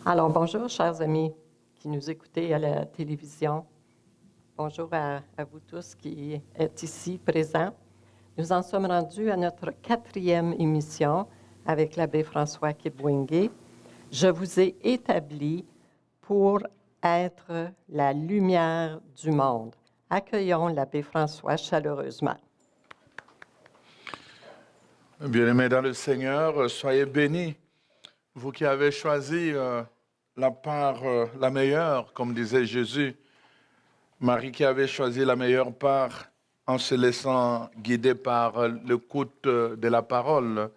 Alors, bonjour, chers amis qui nous écoutez à la télévision. Bonjour à vous tous qui êtes ici présents. Nous en sommes rendus à notre 4e émission avec l'abbé François Kibwenge. Je vous ai établi pour être la lumière du monde. Accueillons l'abbé François chaleureusement. Bien-aimés dans le Seigneur, soyez bénis. Vous qui avez choisi la part la meilleure, comme disait Jésus, Marie qui avait choisi la meilleure part en se laissant guider par l'écoute de la parole.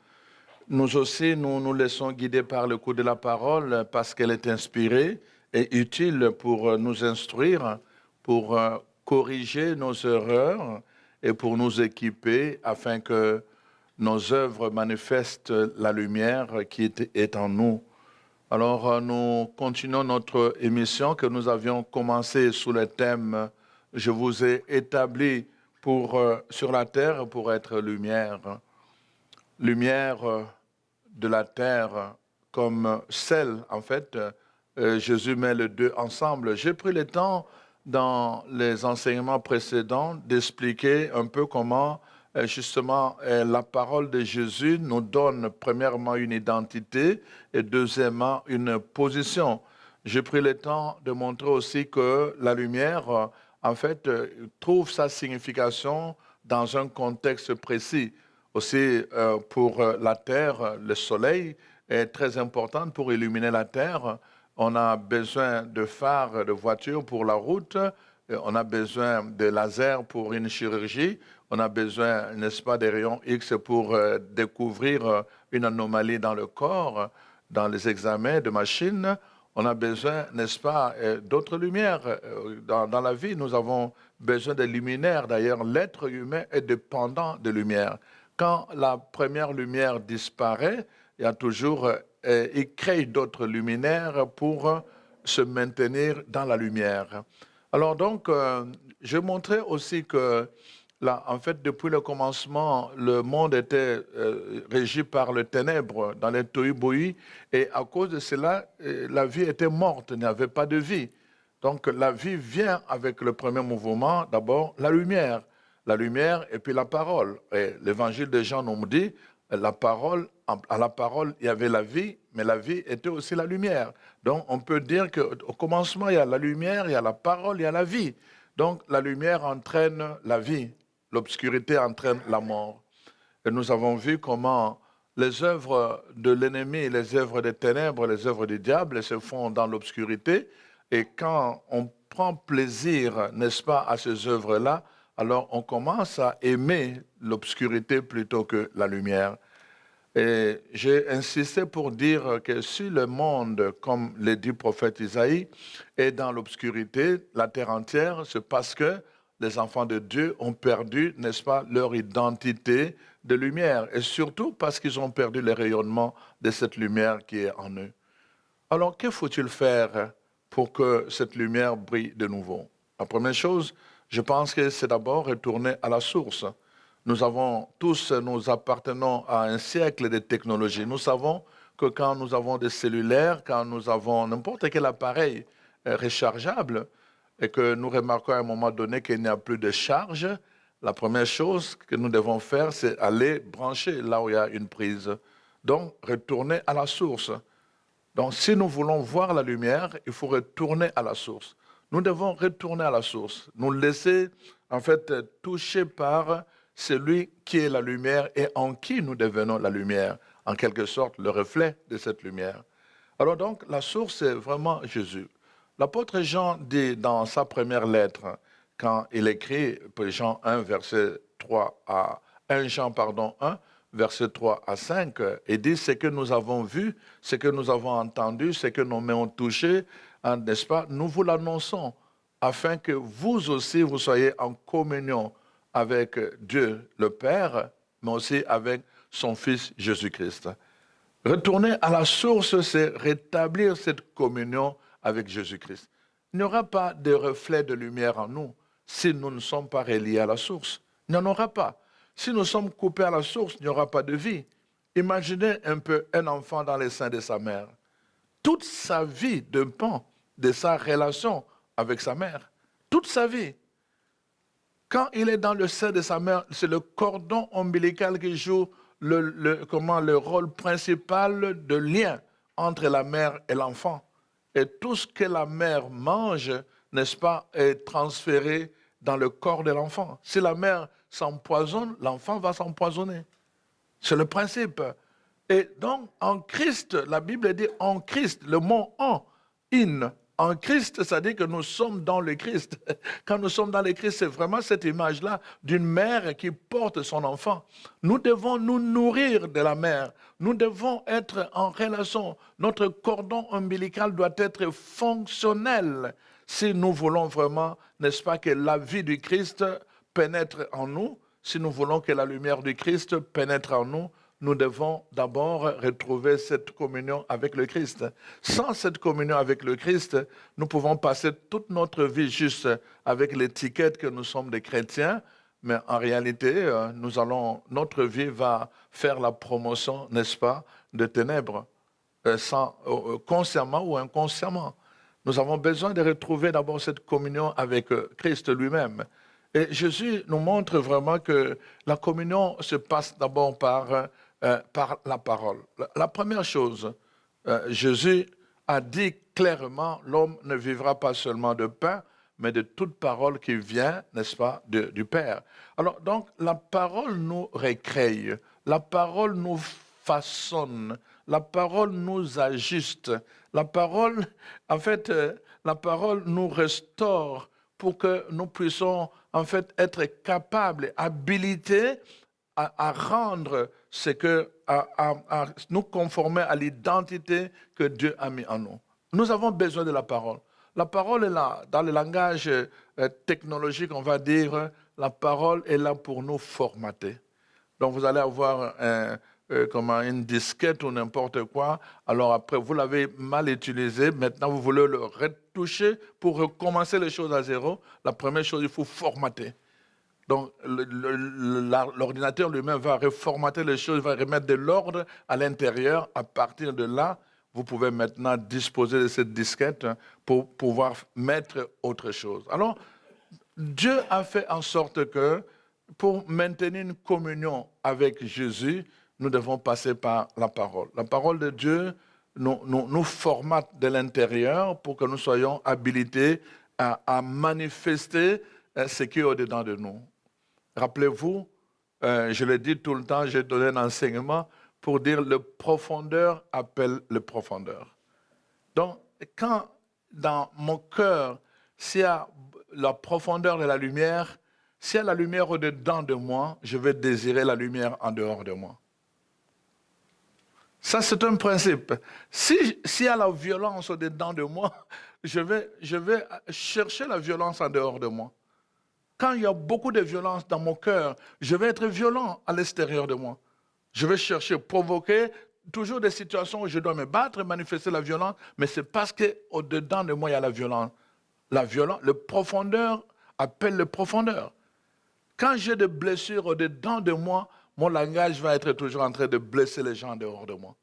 Nous aussi, nous nous laissons guider par l'écoute de la parole parce qu'elle est inspirée et utile pour nous instruire, pour corriger nos erreurs et pour nous équiper afin que nos œuvres manifestent la lumière qui est en nous. Alors, nous continuons notre émission que nous avions commencée sous le thème « Je vous ai établi sur la terre pour être lumière ». Lumière de la terre comme sel, en fait. Jésus met les deux ensemble. J'ai pris le temps dans les enseignements précédents d'expliquer un peu comment justement la parole de Jésus nous donne premièrement une identité et deuxièmement une position. J'ai pris le temps de montrer aussi que la lumière, en fait, trouve sa signification dans un contexte précis. Aussi, pour la terre, le soleil est très important pour illuminer la terre. On a besoin de phares de voitures pour la route. On a besoin de lasers pour une chirurgie. On a besoin, n'est-ce pas, des rayons X pour découvrir une anomalie dans le corps, dans les examens de machines. On a besoin, n'est-ce pas, d'autres lumières. Dans la vie, nous avons besoin de luminaires. D'ailleurs, l'être humain est dépendant de lumière. Quand la première lumière disparaît, il y a toujours, il crée d'autres luminaires pour se maintenir dans la lumière. Alors donc, je montrais aussi que, là, en fait, depuis le commencement, le monde était régi par le ténèbre, dans les tohu-bohu, et à cause de cela, la vie était morte, il n'y avait pas de vie. Donc la vie vient avec le premier mouvement, d'abord la lumière et puis la parole. Et l'évangile de Jean nous dit, à la parole, il y avait la vie, mais la vie était aussi la lumière. Donc on peut dire qu'au commencement, il y a la lumière, il y a la parole, il y a la vie. Donc la lumière entraîne la vie, l'obscurité entraîne la mort. Et nous avons vu comment les œuvres de l'ennemi, les œuvres des ténèbres, les œuvres du diable se font dans l'obscurité. Et quand on prend plaisir, n'est-ce pas, à ces œuvres-là, alors on commence à aimer l'obscurité plutôt que la lumière. Et j'ai insisté pour dire que si le monde, comme le dit le prophète Isaïe, est dans l'obscurité, la terre entière, c'est parce que les enfants de Dieu ont perdu, n'est-ce pas, leur identité de lumière. Et surtout parce qu'ils ont perdu le rayonnement de cette lumière qui est en eux. Alors, que faut-il faire pour que cette lumière brille de nouveau? La première chose, je pense que c'est d'abord retourner à la source. Nous appartenons à un siècle de technologie. Nous savons que quand nous avons des cellulaires, quand nous avons n'importe quel appareil rechargeable, et que nous remarquons à un moment donné qu'il n'y a plus de charge, la première chose que nous devons faire, c'est aller brancher là où il y a une prise. Donc, retourner à la source. Donc, si nous voulons voir la lumière, il faut retourner à la source. Nous devons retourner à la source, nous laisser, en fait, toucher par celui qui est la lumière et en qui nous devenons la lumière, en quelque sorte, le reflet de cette lumière. Alors donc, la source, c'est vraiment Jésus. L'apôtre Jean dit dans sa première lettre, quand il écrit, Jean 1, verset 3 à 1 Jean, 1, verset 3 à 5, il dit ce que nous avons vu, ce que nous avons entendu, ce que nos mains ont touché, hein, n'est-ce pas, nous vous l'annonçons, afin que vous aussi, vous soyez en communion avec Dieu le Père, mais aussi avec son Fils Jésus-Christ. Retourner à la source, c'est rétablir cette communion avec Jésus-Christ. Il n'y aura pas de reflet de lumière en nous si nous ne sommes pas reliés à la source. Il n'y en aura pas. Si nous sommes coupés à la source, il n'y aura pas de vie. Imaginez un peu un enfant dans les seins de sa mère. toute sa vie dépend de sa relation avec sa mère. Toute sa vie. Quand il est dans le sein de sa mère, c'est le cordon ombilical qui joue le rôle principal de lien entre la mère et l'enfant. Et tout ce que la mère mange, n'est-ce pas, est transféré dans le corps de l'enfant. Si la mère s'empoisonne, l'enfant va s'empoisonner. C'est le principe. Et donc, en Christ, la Bible dit en Christ, le mot en Christ, ça dit que nous sommes dans le Christ. Quand nous sommes dans le Christ, c'est vraiment cette image-là d'une mère qui porte son enfant. Nous devons nous nourrir de la mère. Nous devons être en relation. Notre cordon ombilical doit être fonctionnel si nous voulons vraiment, n'est-ce pas, que la vie du Christ pénètre en nous. Si nous voulons que la lumière du Christ pénètre en nous, nous devons d'abord retrouver cette communion avec le Christ. Sans cette communion avec le Christ, nous pouvons passer toute notre vie juste avec l'étiquette que nous sommes des chrétiens, mais en réalité, notre vie va faire la promotion, n'est-ce pas, de ténèbres, consciemment ou inconsciemment. Nous avons besoin de retrouver d'abord cette communion avec Christ lui-même. Et Jésus nous montre vraiment que la communion se passe d'abord par la parole. La première chose, Jésus a dit clairement, l'homme ne vivra pas seulement de pain, mais de toute parole qui vient, n'est-ce pas, du Père. Alors, donc, la parole nous récrée, la parole nous façonne, la parole nous ajuste, la parole, en fait, la parole nous restaure pour que nous puissions, en fait, être capables, habilités à rendre ce que, à nous conformer à l'identité que Dieu a mis en nous. Nous avons besoin de la parole. La parole est là, dans le langage technologique, on va dire, la parole est là pour nous formater. Donc vous allez avoir une disquette ou n'importe quoi, alors après vous l'avez mal utilisé, maintenant vous voulez le retoucher pour recommencer les choses à zéro. La première chose, il faut formater. Donc, l'ordinateur lui-même va reformater les choses, va remettre de l'ordre à l'intérieur. À partir de là, vous pouvez maintenant disposer de cette disquette pour pouvoir mettre autre chose. Alors, Dieu a fait en sorte que pour maintenir une communion avec Jésus, nous devons passer par la parole. La parole de Dieu nous formate de l'intérieur pour que nous soyons habilités à manifester ce qui est au-dedans de nous. Rappelez-vous, je le dis tout le temps, j'ai donné un enseignement pour dire le profondeur appelle le profondeur. Donc, quand dans mon cœur, s'il y a la profondeur de la lumière, s'il y a la lumière au-dedans de moi, je vais désirer la lumière en dehors de moi. Ça, c'est un principe. S'il y a la violence au-dedans de moi, je vais chercher la violence en dehors de moi. Quand il y a beaucoup de violence dans mon cœur, je vais être violent à l'extérieur de moi. Je vais chercher, provoquer toujours des situations où je dois me battre, manifester la violence, mais c'est parce qu'au-dedans de moi, il y a la violence. Le profondeur appelle le profondeur. Quand j'ai des blessures au-dedans de moi, mon langage va être toujours en train de blesser les gens en dehors de moi.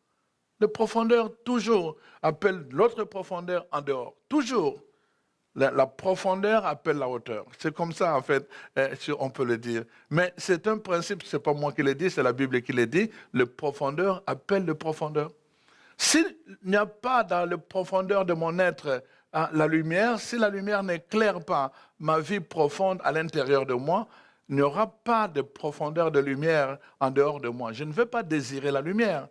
Le profondeur, toujours, appelle l'autre profondeur en dehors. Toujours. La profondeur appelle la hauteur. C'est comme ça, en fait, on peut le dire. Mais c'est un principe, ce n'est pas moi qui le dis, c'est la Bible qui le dit. Le profondeur appelle le profondeur. S'il n'y a pas dans le profondeur de mon être la lumière, si la lumière n'éclaire pas ma vie profonde à l'intérieur de moi, il n'y aura pas de profondeur de lumière en dehors de moi. Je ne veux pas désirer la lumière.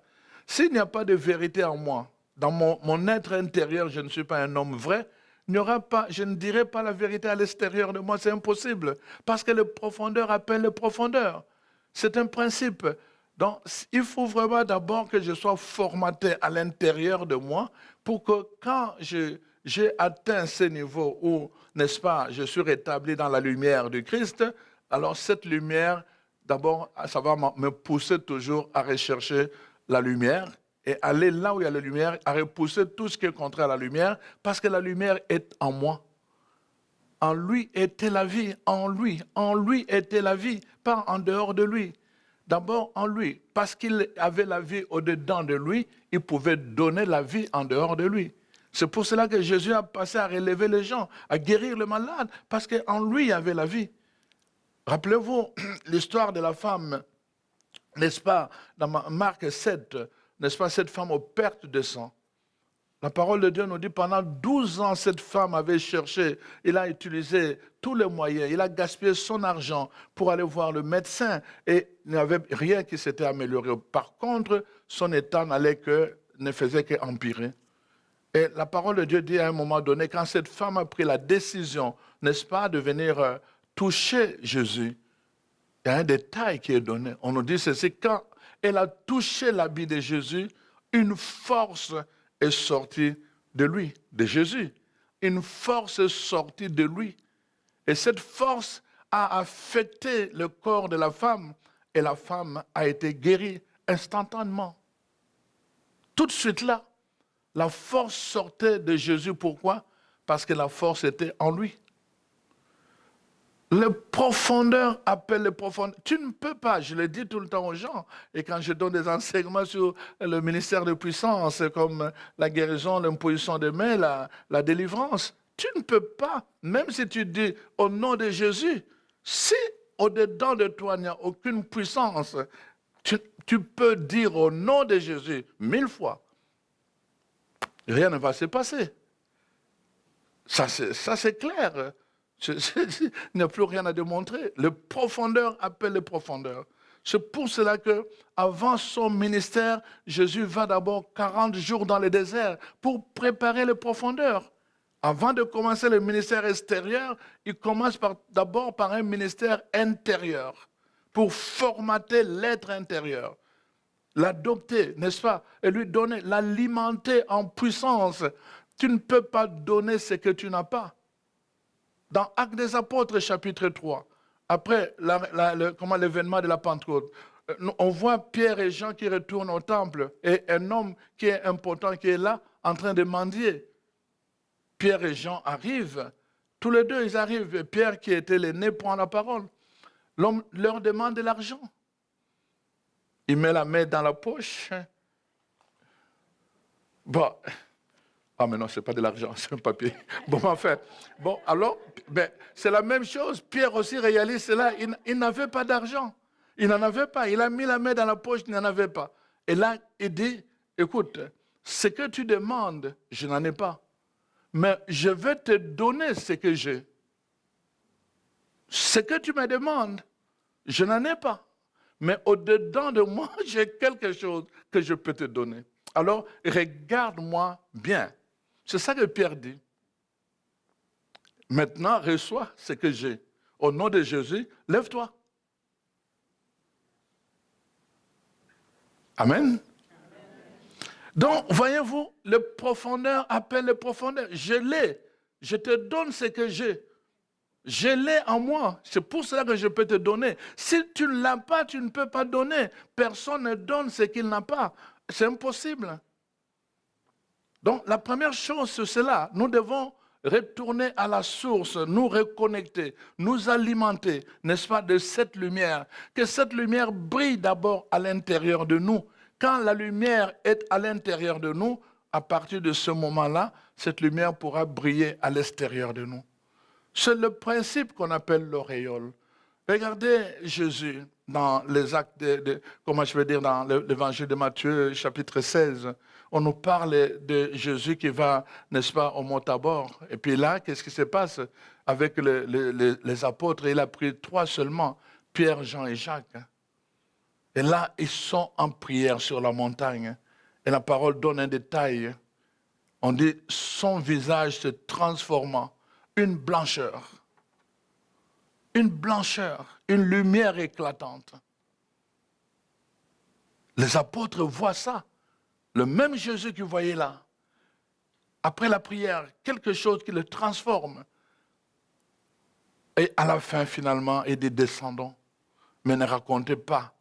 S'il n'y a pas de vérité en moi, dans mon être intérieur, je ne suis pas un homme vrai, je ne dirai pas la vérité à l'extérieur de moi, c'est impossible. Parce que le profondeur appelle le profondeur. C'est un principe. Donc, il faut vraiment d'abord que je sois formaté à l'intérieur de moi pour que quand j'ai atteint ce niveau où, n'est-ce pas, je suis rétabli dans la lumière du Christ, alors cette lumière, d'abord, ça va me pousser toujours à rechercher la lumière et aller là où il y a la lumière, à repousser tout ce qui est contraire à la lumière, parce que la lumière est en moi. En lui était la vie, en lui était la vie, pas en dehors de lui. d'abord en lui. Parce qu'il avait la vie au-dedans de lui, il pouvait donner la vie en dehors de lui. C'est pour cela que Jésus a passé à relever les gens, à guérir les malades, parce qu'en lui, il y avait la vie. Rappelez-vous l'histoire de la femme, n'est-ce pas, dans Marc 7, n'est-ce pas, cette femme aux pertes de sang. La parole de Dieu nous dit pendant 12 ans, cette femme avait cherché, il a utilisé tous les moyens, il a gaspillé son argent pour aller voir le médecin et il n'y avait rien qui s'était amélioré. Par contre, son état ne faisait qu'empirer. Et la parole de Dieu dit à un moment donné, quand cette femme a pris la décision, n'est-ce pas, de venir toucher Jésus, il y a un détail qui est donné. On nous dit ceci, quand elle a touché l'habit de Jésus, une force est sortie de lui, de Jésus. Une force est sortie de lui. Et cette force a affecté le corps de la femme et la femme a été guérie instantanément. Tout de suite là, la force sortait de Jésus. Pourquoi? Parce que la force était en lui. Le profondeur appelle le profondeur. Tu ne peux pas, je le dis tout le temps aux gens, et quand je donne des enseignements sur le ministère de puissance, comme la guérison, l'imposition des mains, la délivrance, tu ne peux pas, même si tu dis au nom de Jésus, si au-dedans de toi il n'y a aucune puissance, tu peux dire au nom de Jésus 1000 fois. Rien ne va se passer. Ça c'est clair. Il n'y a plus rien à démontrer. Le profondeur appelle le profondeur. C'est pour cela qu'avant son ministère, Jésus va d'abord 40 jours dans le désert pour préparer le profondeur. Avant de commencer le ministère extérieur, il commence d'abord par un ministère intérieur pour formater l'être intérieur, l'adopter, n'est-ce pas, et lui donner, l'alimenter en puissance. Tu ne peux pas donner ce que tu n'as pas. Dans Actes des Apôtres, chapitre 3, après l'événement de la Pentecôte, on voit Pierre et Jean qui retournent au temple et un homme qui est important, qui est là, en train de mendier. Pierre et Jean arrivent, tous les deux ils arrivent, et Pierre qui était l'aîné prend la parole. L'homme leur demande de l'argent. Il met la main dans la poche. Bon. Ah, mais non, ce n'est pas de l'argent, c'est un papier. Bon, enfin, bon, alors, c'est la même chose. Pierre aussi réalise cela. Il n'avait pas d'argent. Il n'en avait pas. Il a mis la main dans la poche, il n'en avait pas. Et là, il dit, écoute, ce que tu demandes, je n'en ai pas. Mais je vais te donner ce que j'ai. Ce que tu me demandes, je n'en ai pas. Mais au-dedans de moi, j'ai quelque chose que je peux te donner. Alors, regarde-moi bien. C'est ça que Pierre dit. Maintenant, reçois ce que j'ai. Au nom de Jésus, lève-toi. Amen. Donc, voyez-vous, le profondeur appelle le profondeur. Je l'ai. Je te donne ce que j'ai. Je l'ai en moi. C'est pour cela que je peux te donner. Si tu ne l'as pas, tu ne peux pas donner. Personne ne donne ce qu'il n'a pas. C'est impossible. Donc, la première chose, c'est cela. Nous devons retourner à la source, nous reconnecter, nous alimenter, n'est-ce pas, de cette lumière. Que cette lumière brille d'abord à l'intérieur de nous. Quand la lumière est à l'intérieur de nous, à partir de ce moment-là, cette lumière pourra briller à l'extérieur de nous. C'est le principe qu'on appelle l'auréole. Regardez Jésus dans les actes dans l'évangile de Matthieu, chapitre 16. On nous parle de Jésus qui va, n'est-ce pas, au mont Tabor. Et puis là, qu'est-ce qui se passe avec les apôtres? Il a pris 3 seulement, Pierre, Jean et Jacques. Et là, ils sont en prière sur la montagne. Et la parole donne un détail. On dit, son visage se transformant, une blancheur, une lumière éclatante. Les apôtres voient ça. Le même Jésus qu'ils voyaient là, après la prière, quelque chose qui le transforme. Et à la fin, finalement, il dit, descendons, mais ne racontez pas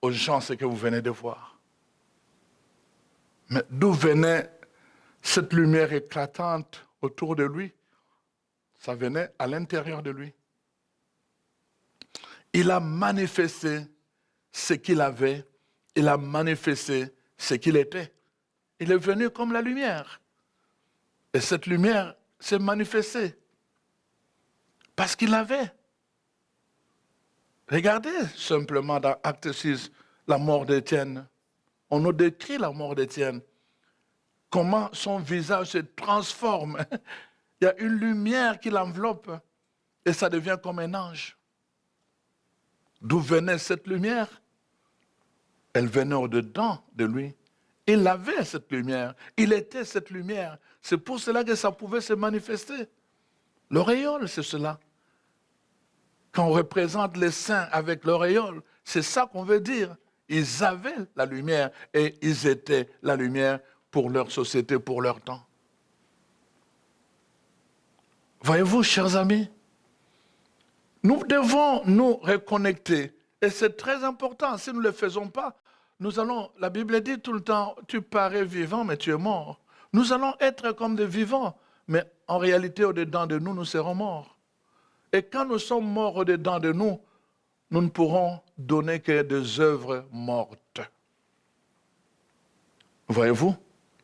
aux gens ce que vous venez de voir. Mais d'où venait cette lumière éclatante autour de lui? Ça venait à l'intérieur de lui. Il a manifesté ce qu'il avait, il a manifesté ce qu'il était. Il est venu comme la lumière. Et cette lumière s'est manifestée parce qu'il l'avait. Regardez simplement dans Acte 6, la mort d'Étienne. On nous décrit la mort d'Étienne. Comment son visage se transforme. Il y a une lumière qui l'enveloppe et ça devient comme un ange. D'où venait cette lumière? Elle venait au-dedans de lui. Il avait cette lumière. Il était cette lumière. C'est pour cela que ça pouvait se manifester. L'auréole, c'est cela. Quand on représente les saints avec l'auréole, c'est ça qu'on veut dire. Ils avaient la lumière et ils étaient la lumière pour leur société, pour leur temps. Voyez-vous, chers amis, nous devons nous reconnecter. Et c'est très important. Si nous ne le faisons pas, la Bible dit tout le temps, tu parais vivant, mais tu es mort. Nous allons être comme des vivants, mais en réalité, au-dedans de nous, nous serons morts. Et quand nous sommes morts au-dedans de nous, nous ne pourrons donner que des œuvres mortes. Voyez-vous,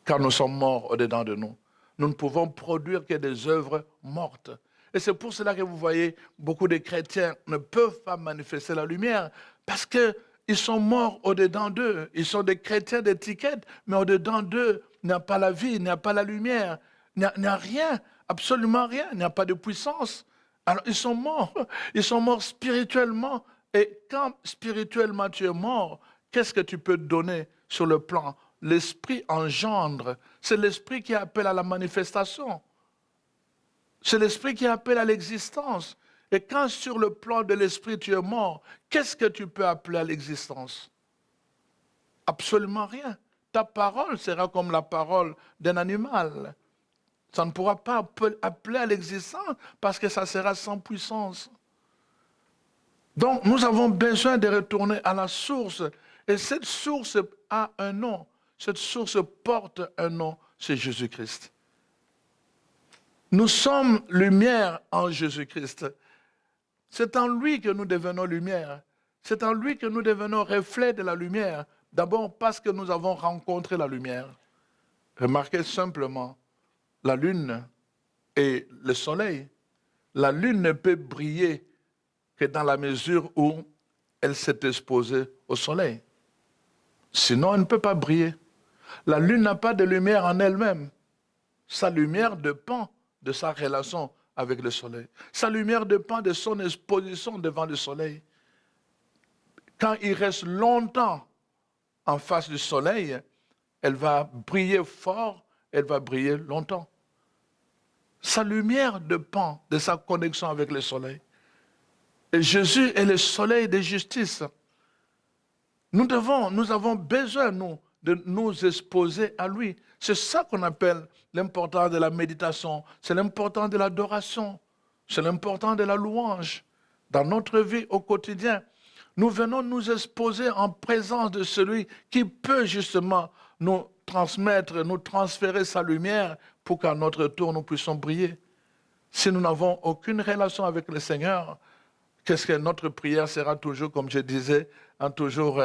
quand nous sommes morts au-dedans de nous, nous ne pouvons produire que des œuvres mortes. Et c'est pour cela que vous voyez, beaucoup de chrétiens ne peuvent pas manifester la lumière, parce qu'ils sont morts au-dedans d'eux. Ils sont des chrétiens d'étiquette, mais au-dedans d'eux, il n'y a pas la vie, il n'y a pas la lumière, il n'y a rien, absolument rien, il n'y a pas de puissance. Alors ils sont morts spirituellement. Et quand spirituellement tu es mort, qu'est-ce que tu peux donner sur le plan? L'esprit engendre, c'est l'esprit qui appelle à la manifestation. C'est l'esprit qui appelle à l'existence. Et quand sur le plan de l'esprit tu es mort, qu'est-ce que tu peux appeler à l'existence? Absolument rien. Ta parole sera comme la parole d'un animal. Ça ne pourra pas appeler à l'existence parce que ça sera sans puissance. Donc nous avons besoin de retourner à la source. Et cette source a un nom. Cette source porte un nom, c'est Jésus-Christ. Nous sommes lumière en Jésus-Christ. C'est en lui que nous devenons lumière. C'est en lui que nous devenons reflet de la lumière. D'abord parce que nous avons rencontré la lumière. Remarquez simplement, la lune et le soleil. La lune ne peut briller que dans la mesure où elle s'est exposée au soleil. Sinon, elle ne peut pas briller. La lune n'a pas de lumière en elle-même. Sa lumière dépend de sa relation avec le soleil. Sa lumière dépend de son exposition devant le soleil. Quand il reste longtemps en face du soleil, elle va briller fort, elle va briller longtemps. Sa lumière dépend de sa connexion avec le soleil. Et Jésus est le soleil de justice. Nous avons besoin, nous, de nous exposer à lui. C'est ça qu'on appelle l'importance de la méditation, c'est l'importance de l'adoration, c'est l'importance de la louange. Dans notre vie au quotidien, nous venons nous exposer en présence de celui qui peut justement nous transmettre, nous transférer sa lumière pour qu'à notre tour nous puissions briller. Si nous n'avons aucune relation avec le Seigneur, qu'est-ce que notre prière sera toujours, comme je disais, toujours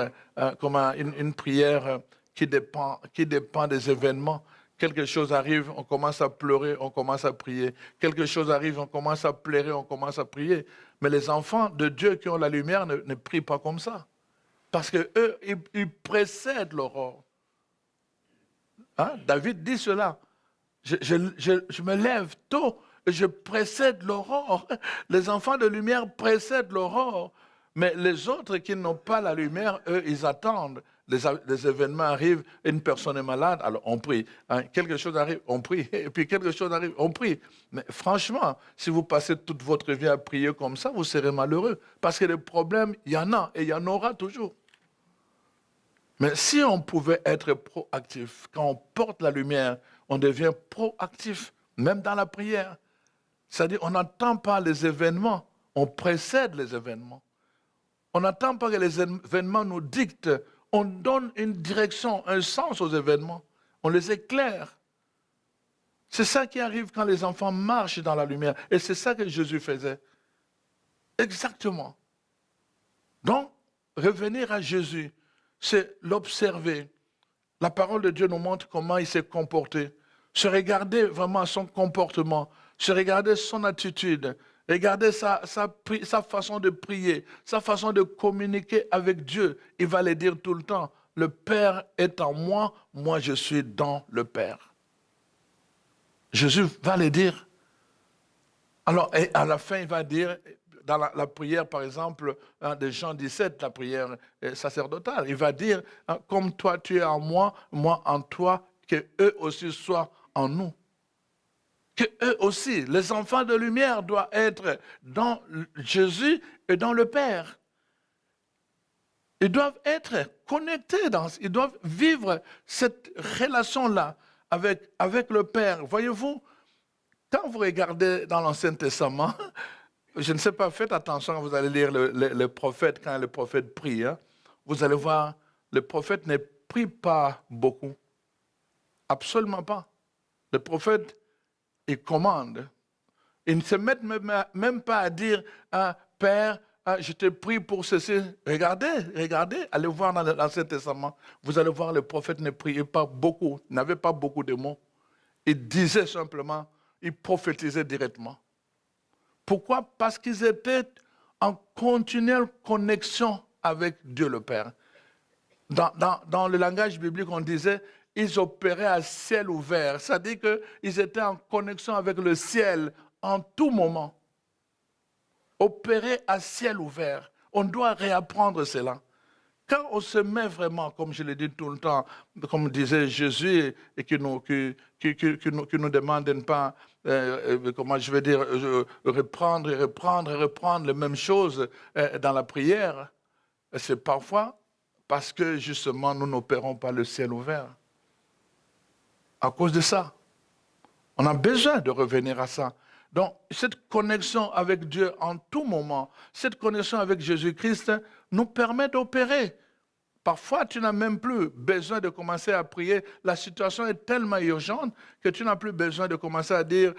comme une prière qui dépend des événements. Quelque chose arrive, on commence à pleurer, on commence à prier. Quelque chose arrive, on commence à pleurer, on commence à prier. Mais les enfants de Dieu qui ont la lumière ne prient pas comme ça. Parce qu'eux, ils précèdent l'aurore. Hein? David dit cela. Je me lève tôt, et je précède l'aurore. Les enfants de lumière précèdent l'aurore. Mais les autres qui n'ont pas la lumière, eux, ils attendent. Les événements arrivent, une personne est malade, alors on prie. Hein, quelque chose arrive, on prie. Et puis quelque chose arrive, on prie. Mais franchement, si vous passez toute votre vie à prier comme ça, vous serez malheureux. Parce que les problèmes, il y en a et il y en aura toujours. Mais si on pouvait être proactif, quand on porte la lumière, on devient proactif, même dans la prière. C'est-à-dire, on n'attend pas les événements, on précède les événements. On n'attend pas que les événements nous dictent. On donne une direction, un sens aux événements. On les éclaire. C'est ça qui arrive quand les enfants marchent dans la lumière. Et c'est ça que Jésus faisait. Exactement. Donc, revenir à Jésus, c'est l'observer. La parole de Dieu nous montre comment il s'est comporté. Se regarder vraiment son comportement, se regarder son attitude, regarder sa façon de prier, sa façon de communiquer avec Dieu. Il va le dire tout le temps, le Père est en moi, moi je suis dans le Père. Jésus va le dire. Alors, et à la fin, il va dire, dans la prière, par exemple, de Jean 17, la prière sacerdotale, il va dire, comme toi tu es en moi, moi en toi, que eux aussi soient en nous. Que eux aussi, les enfants de lumière, doivent être dans Jésus et dans le Père. Ils doivent être connectés, ils doivent vivre cette relation-là avec le Père. Voyez-vous, quand vous regardez dans l'Ancien Testament, je ne sais pas, faites attention quand vous allez lire le prophète, quand le prophète prie, hein, vous allez voir, le prophète ne prie pas beaucoup. Absolument pas. Le prophète, il commande. Il ne se met même pas à dire, Père, je te prie pour ceci. Regardez, allez voir dans l'Ancien Testament. Vous allez voir, le prophète ne priait pas beaucoup, n'avait pas beaucoup de mots. Il disait simplement, il prophétisait directement. Pourquoi? Parce qu'ils étaient en continuelle connexion avec Dieu le Père. Dans le langage biblique, on disait, ils opéraient à ciel ouvert. C'est-à-dire qu'ils étaient en connexion avec le ciel en tout moment. Opérer à ciel ouvert. On doit réapprendre cela. Quand on se met vraiment, comme je l'ai dit tout le temps, comme disait Jésus, et qui nous demande de ne pas, comment je vais dire, reprendre les mêmes choses dans la prière, c'est parfois parce que justement nous n'opérons pas le ciel ouvert. À cause de ça, on a besoin de revenir à ça. Donc, cette connexion avec Dieu en tout moment, cette connexion avec Jésus-Christ nous permet d'opérer. Parfois, tu n'as même plus besoin de commencer à prier. La situation est tellement urgente que tu n'as plus besoin de commencer à dire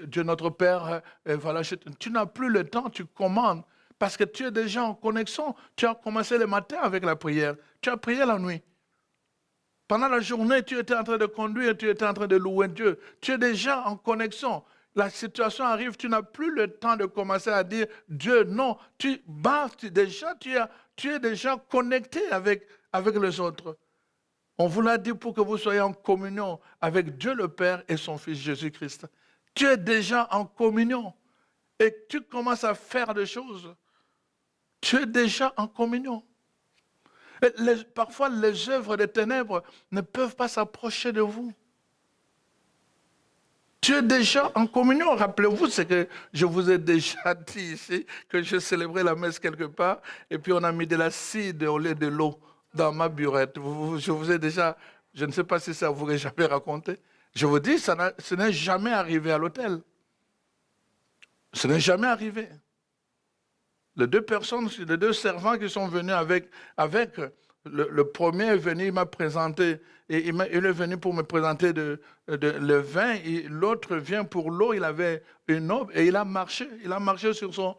Dieu notre Père, voilà, tu n'as plus le temps, tu commandes. Parce que tu es déjà en connexion. Tu as commencé le matin avec la prière. Tu as prié la nuit. Pendant la journée, tu étais en train de conduire, tu étais en train de louer Dieu. Tu es déjà en la situation arrive, tu n'as plus le temps de commencer à dire Dieu, non. Tu es déjà connecté avec les autres. On vous l'a dit pour que vous soyez en communion avec Dieu le Père et son Fils Jésus-Christ. Tu es déjà en communion et tu commences à faire des choses. Tu es déjà en communion. Parfois, les œuvres des ténèbres ne peuvent pas s'approcher de vous. Tu es déjà en communion. Rappelez-vous ce que je vous ai déjà dit ici, que je célébrais la messe quelque part, et puis on a mis de l'acide au lieu de l'eau dans ma burette. Je vous ai déjà, je ne sais pas si ça vous aurait jamais raconté. Je vous dis, ce n'est jamais arrivé à l'hôtel. Ce n'est jamais arrivé. Les deux servants qui sont venus avec le premier est venu, il m'a présenté, et il est venu pour me présenter le vin, et l'autre vient pour l'eau, il avait une aube, et il a marché sur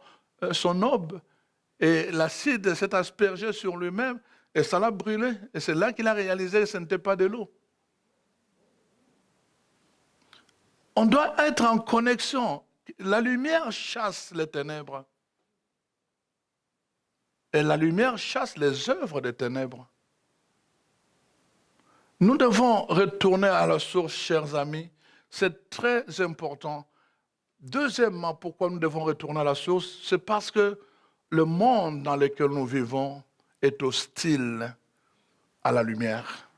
son aube, et l'acide s'est aspergé sur lui-même, et ça l'a brûlé, et c'est là qu'il a réalisé que ce n'était pas de l'eau. On doit être en connexion. La lumière chasse les ténèbres. Et la lumière chasse les œuvres des ténèbres. Nous devons retourner à la source, chers amis. C'est très important. Deuxièmement, pourquoi nous devons retourner à la source? C'est parce que le monde dans lequel nous vivons est hostile à la lumière.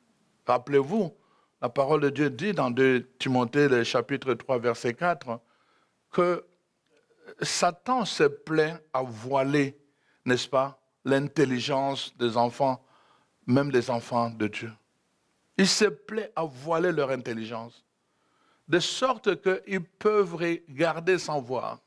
Rappelez-vous, la parole de Dieu dit dans 2 Timothée, le chapitre 3, verset 4, que Satan se plaît à voiler, n'est-ce pas, l'intelligence des enfants, même des enfants de Dieu. Il se plaît à voiler leur intelligence, de sorte qu'ils peuvent regarder sans voir.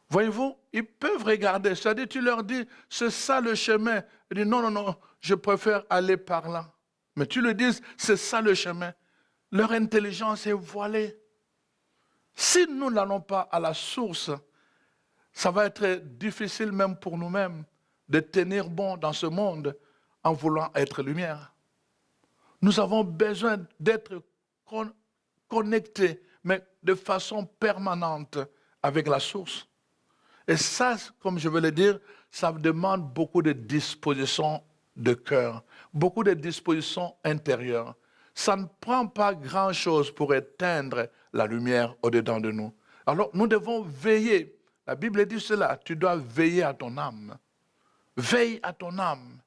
Voyez-vous, ils peuvent regarder, c'est-à-dire tu leur dis, c'est ça le chemin. Ils disent, non, je préfère aller par là. Mais tu leur dis, c'est ça le chemin. Leur intelligence est voilée. Si nous n'allons pas à la source, ça va être difficile même pour nous-mêmes de tenir bon dans ce monde en voulant être lumière. Nous avons besoin d'être connectés, mais de façon permanente avec la source. Et ça, comme je veux le dire, ça demande beaucoup de dispositions de cœur, beaucoup de dispositions intérieures. Ça ne prend pas grand-chose pour éteindre la lumière au-dedans de nous. Alors, nous devons veiller. La Bible dit cela, tu dois veiller à ton âme. Veille à ton âme.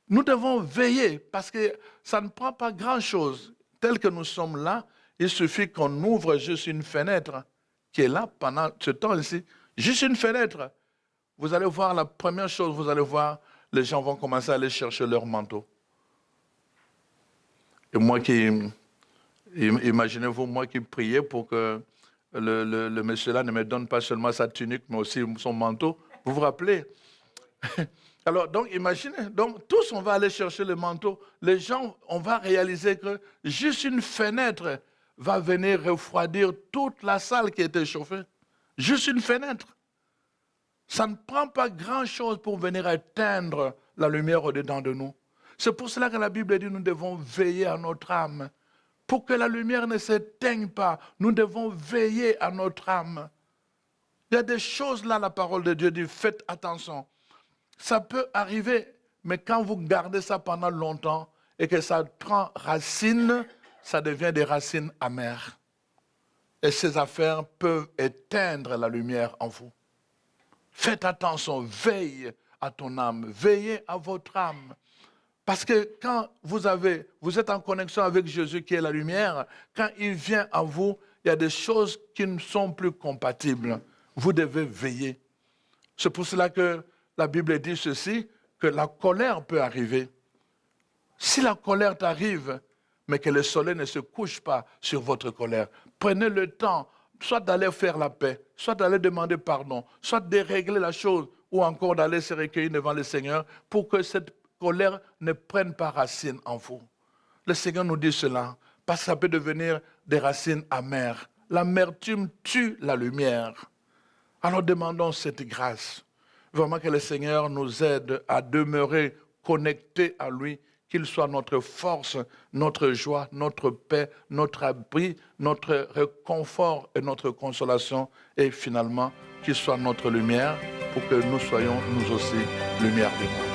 Nous devons veiller parce que ça ne prend pas grand-chose. Tel que nous sommes là, il suffit qu'on ouvre juste une fenêtre qui est là pendant ce temps-ci. Juste une fenêtre. Vous allez voir, la première chose, vous allez voir, les gens vont commencer à aller chercher leur manteau. Et moi imaginez-vous, moi qui priais pour que le monsieur-là ne me donne pas seulement sa tunique, mais aussi son manteau. Vous vous rappelez? Alors, donc, imaginez, donc, tous, on va aller chercher le manteau. Les gens, on va réaliser que juste une fenêtre va venir refroidir toute la salle qui était chauffée. Juste une fenêtre. Ça ne prend pas grand-chose pour venir éteindre la lumière au-dedans de nous. C'est pour cela que la Bible dit que nous devons veiller à notre âme. Pour que la lumière ne s'éteigne pas, nous devons veiller à notre âme. Il y a des choses là, la parole de Dieu dit, faites attention. Ça peut arriver, mais quand vous gardez ça pendant longtemps et que ça prend racine, ça devient des racines amères. Et ces affaires peuvent éteindre la lumière en vous. Faites attention, veille à ton âme, veillez à votre âme. Parce que quand vous êtes en connexion avec Jésus qui est la lumière, quand il vient à vous, il y a des choses qui ne sont plus compatibles. Vous devez veiller. C'est pour cela que la Bible dit ceci, que la colère peut arriver. Si la colère t'arrive, mais que le soleil ne se couche pas sur votre colère, prenez le temps, soit d'aller faire la paix, soit d'aller demander pardon, soit de régler la chose, ou encore d'aller se recueillir devant le Seigneur pour que cette colère ne prenne pas racine en vous. Le Seigneur nous dit cela, parce que ça peut devenir des racines amères. L'amertume tue la lumière. Alors demandons cette grâce. Vraiment que le Seigneur nous aide à demeurer connectés à lui, qu'il soit notre force, notre joie, notre paix, notre abri, notre réconfort et notre consolation, et finalement qu'il soit notre lumière pour que nous soyons nous aussi lumière du monde.